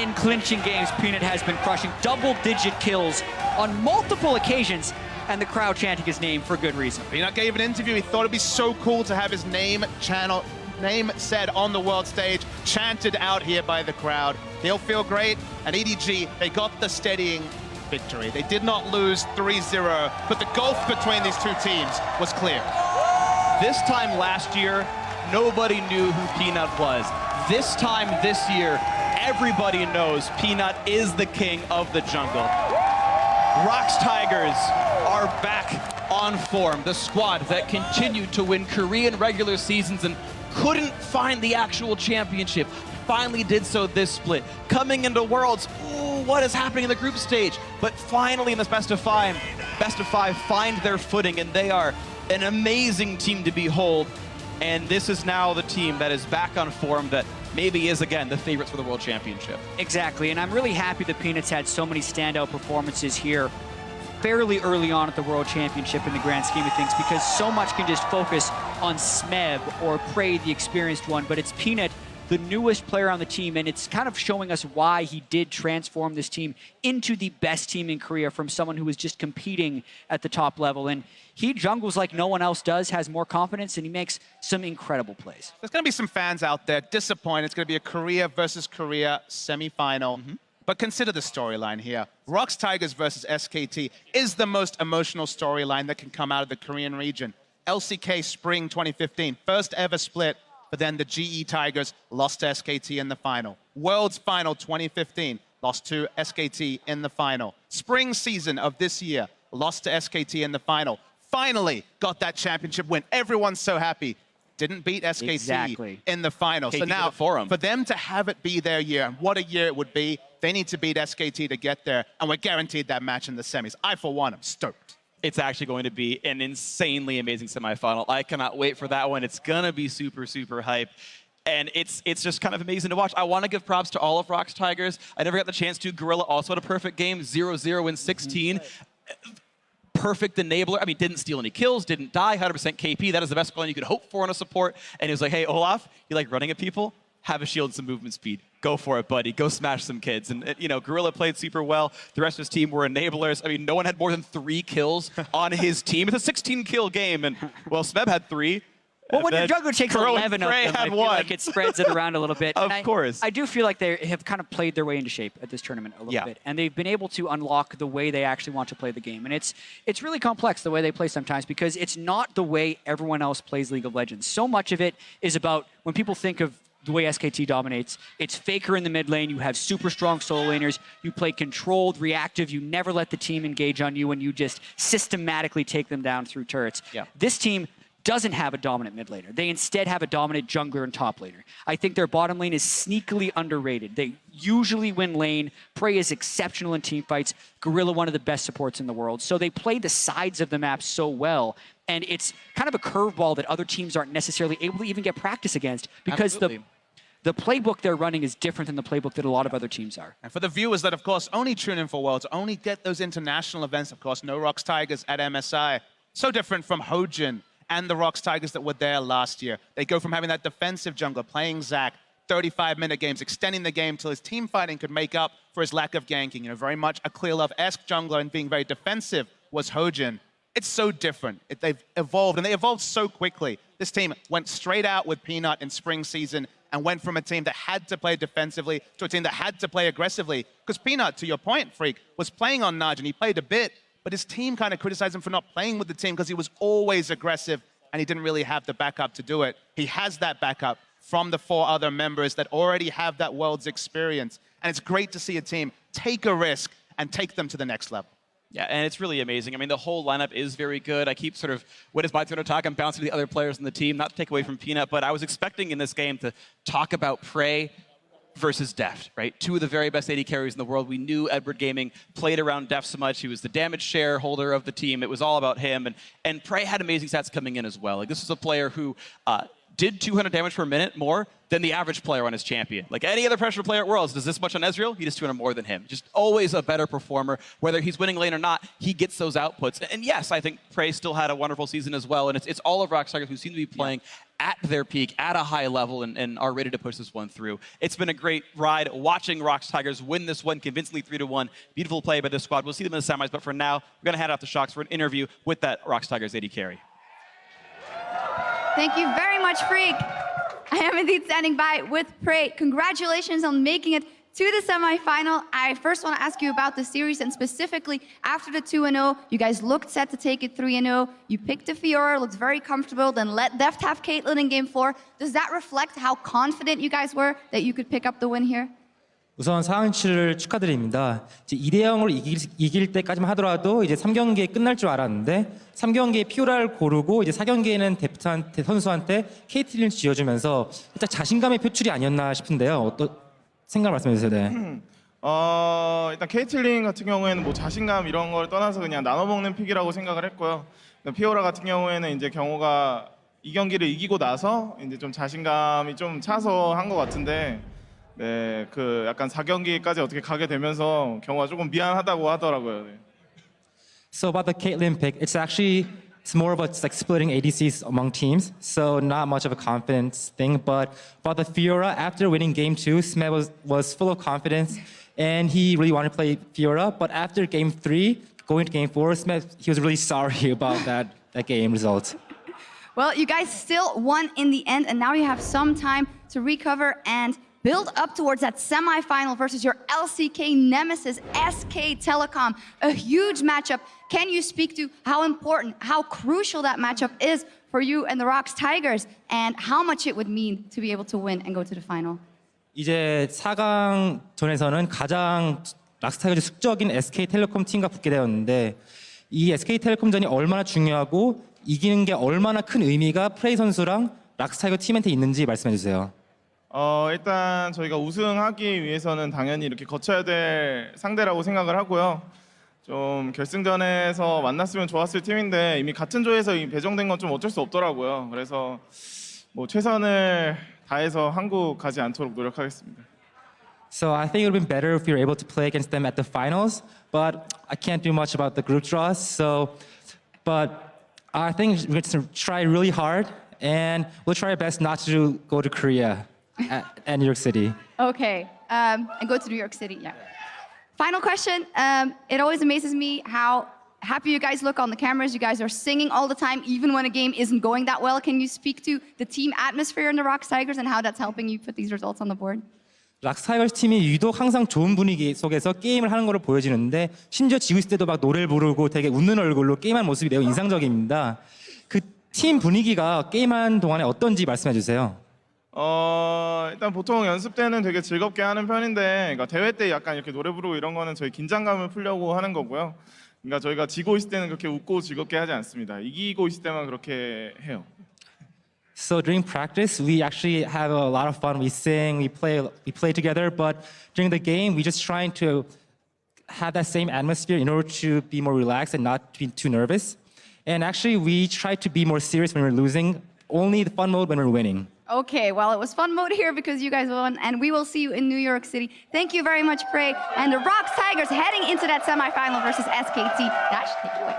in clinching games, Peanut has been crushing double-digit kills on multiple occasions, and the crowd chanting his name for good reason. Peanut gave an interview. He thought it'd be so cool to have his name said on the world stage, chanted out here by the crowd. He'll feel great. And EDG, they got the steadying victory. They did not lose 3-0, but the gulf between these two teams was clear. This time last year, nobody knew who Peanut was. This time this year, everybody knows Peanut is the king of the jungle. ROX Tigers are back on form. The squad that continued to win Korean regular seasons and couldn't find the actual championship finally did so this split. Coming into Worlds, ooh, what is happening in the group stage? But finally in this best of five find their footing, and they are an amazing team to behold. And this is now the team that is back on form that maybe is, again, the favorites for the World Championship. Exactly, and I'm really happy that Peanuts had so many standout performances here fairly early on at the World Championship in the grand scheme of things, because so much can just focus on Smeb or Prey, the experienced one, but it's Peanut, the newest player on the team, and it's kind of showing us why he did transform this team into the best team in Korea from someone who was just competing at the top level. And he jungles like no one else does, has more confidence, and he makes some incredible plays. There's going to be some fans out there disappointed. It's going to be a Korea versus Korea semi-final. But consider the storyline here. ROX Tigers versus SKT is the most emotional storyline that can come out of the Korean region. LCK Spring 2015, first ever split, but then the GE Tigers lost to SKT in the final. Worlds Final 2015, lost to SKT in the final. Spring season of this year, lost to SKT in the final. Finally got that championship win. Everyone's so happy. Didn't beat SKT in the final. So now, for them to have it be their year, and what a year it would be, they need to beat SKT to get there, and we're guaranteed that match in the semis. I, for one, am stoked. It's actually going to be an insanely amazing semifinal. I cannot wait for that one. It's going to be super, super hype. And it's just kind of amazing to watch. I want to give props to all of ROX Tigers. I never got the chance to. Gorilla also had a perfect game, 0-0 in 16. Perfect enabler. I mean, didn't steal any kills, didn't die, 100% KP. That is the best goal you could hope for in a support. And he was like, hey, Olaf, you like running at people? Have a shield and some movement speed. Go for it, buddy. Go smash some kids. And, you know, Gorilla played super well. The rest of his team were enablers. I mean, no one had more than 3 kills on his team. It's a 16-kill game. And, well, Smeb had 3. Well, when your jungler takes 11 of them, I feel like it spreads it around a little bit. Of course. I do feel like they have kind of played their way into shape at this tournament a little bit. And they've been able to unlock the way they actually want to play the game. And it's really complex the way they play sometimes, because it's not the way everyone else plays League of Legends. So much of it is about, when people think of the way SKT dominates, it's Faker in the mid lane, you have super strong solo laners, you play controlled, reactive, you never let the team engage on you, and you just systematically take them down through turrets. This team doesn't have a dominant mid laner. They instead have a dominant jungler and top laner. I think their bottom lane is sneakily underrated. They usually win lane. Prey is exceptional in team fights. Gorilla, one of the best supports in the world. So they play the sides of the map so well. And it's kind of a curveball that other teams aren't necessarily able to even get practice against, because the playbook they're running is different than the playbook that a lot of other teams are. And for the viewers that, of course, only tune in for Worlds, only get those international events, of course, no ROX Tigers at MSI. So different from Hojin and the ROX Tigers that were there last year. They go from having that defensive jungler, playing Zac, 35-minute games, extending the game till his team fighting could make up for his lack of ganking. You know, very much a Clearlove-esque jungler, and being very defensive was Hojin. It's so different. They've evolved, and they evolved so quickly. This team went straight out with Peanut in spring season and went from a team that had to play defensively to a team that had to play aggressively. Because Peanut, to your point, Freak, was playing on Nudge, and he played a bit, but his team kind of criticized him for not playing with the team because he was always aggressive and he didn't really have the backup to do it. He has that backup from the 4 other members that already have that World's experience. And it's great to see a team take a risk and take them to the next level. Yeah, and it's really amazing. I mean, the whole lineup is very good. I keep sort of, when it's my turn to talk, I'm bouncing to the other players on the team, not to take away from Peanut, but I was expecting in this game to talk about Prey versus Deft, right? 2 of the very best AD carries in the world. We knew Edward Gaming played around Deft so much. He was the damage shareholder of the team. It was all about him. And Prey had amazing stats coming in as well. Like, this was a player who did 200 damage per minute more than the average player on his champion. Like any other pressure player at Worlds does this much on Ezreal, he does 200 more than him. Just always a better performer. Whether he's winning lane or not, he gets those outputs. And yes, I think Prey still had a wonderful season as well. And it's all of ROX Tigers who seem to be playing at their peak, at a high level, and are ready to push this one through. It's been a great ride watching ROX Tigers win this one convincingly 3-1. Beautiful play by this squad. We'll see them in the semis, but for now, we're going to head out to Shox for an interview with that ROX Tigers AD carry. Thank you very much, Freak. I am indeed standing by with Prey. Congratulations on making it to the semifinal. I first want to ask you about the series, and specifically after the 2-0, you guys looked set to take it 3-0. You picked the Fiora, looked very comfortable, then let Deft have Caitlyn in game 4. Does that reflect how confident you guys were that you could pick up the win here? 우선 4강치를 축하드립니다. 이제 2대0으로 이길 때까지만 하더라도 이제 3경기에 끝날 줄 알았는데 3경기에 피오라를 고르고 이제 4경기에는 데프트한테 선수한테 케이틀린을 쥐어주면서 살짝 자신감의 표출이 아니었나 싶은데요. 어떤 생각 말씀해 주세요. 네. 일단 케이틀린 같은 경우에는 뭐 자신감 이런 걸 떠나서 그냥 나눠 먹는 픽이라고 생각을 했고요. 피오라 같은 경우에는 이제 경호가 이 경기를 이기고 나서 이제 좀 자신감이 좀 차서 한 것 같은데. 네, 그 약간 4경기까지 어떻게 가게 되면서 경호가 조금 미안하다고 하더라고요. 네. So about the Caitlyn pick, it's more of a like splitting ADCs among teams, so not much of a confidence thing. But about the Fiora, after winning game 2, Smeb was full of confidence, and he really wanted to play Fiora. But after game 3, going to game 4, Smeb, he was really sorry about that game result. Well, you guys still won in the end, and now you have some time to recover and build up towards that semi-final versus your LCK nemesis, SK Telecom. A huge matchup. Can you speak to how important, how crucial that matchup is for you and the ROX Tigers, and how much it would mean to be able to win and go to the final? 이제 4강전에서는 가장 락스타이거즈 숙적인 SK텔레콤 팀과 붙게 되었는데 이 SK텔레콤전이 얼마나 중요하고 이기는 게 얼마나 큰 의미가 프레이 선수랑 락스타이거 팀한테 있는지 말씀해 주세요. 일단 저희가 우승하기 위해서는 당연히 이렇게 거쳐야 될 상대라고 생각을 하고요. 좀 결승전에서 만났으면 좋았을 팀인데 이미 같은 조에서 이미 배정된 건 좀 어쩔 수 없더라고요. 그래서 뭐 최선을 다해서 한국 가지 않도록 노력하겠습니다. So I think it would have been better if we were able to play against them at the finals, but I can't do much about the group draws. But I think we're going to try really hard, and we'll try our best not to go to Korea at New York City. Okay, and go to New York City, yeah. Final question. It always amazes me how happy you guys look on the cameras. You guys are singing all the time, even when a game isn't going that well. Can you speak to the team atmosphere in the ROX Tigers and how that's helping you put these results on the board? 락스타이거즈 팀이 유독 항상 좋은 분위기 속에서 게임을 하는 걸로 보여지는데 심지어 지고 있을 때도 막 노래를 부르고 되게 웃는 얼굴로 게임하는 모습이 매우 인상적입니다. 그 팀 분위기가 게임하는 동안에 어떤지 말씀해 주세요. 일단 보통 연습 때는 되게 즐겁게 하는 편인데 그러니까 대회 때 약간 이렇게 노래 부르고 이런 거는 저희 긴장감을 풀려고 하는 거고요. 그러니까 저희가 지고 있을 때는 그렇게 웃고 즐겁게 하지 않습니다. 이기고 있을 때만 그렇게 해요. So during practice, we actually have a lot of fun. We sing, we play together. But during the game, we just trying to have that same atmosphere in order to be more relaxed and not be too nervous. And actually, we try to be more serious when we're losing. Only the fun mode when we're winning. Okay, well, it was fun mode here because you guys won, and we will see you in New York City. Thank you very much, Prey. And the ROX Tigers heading into that semifinal versus SKT. Dash, take it away.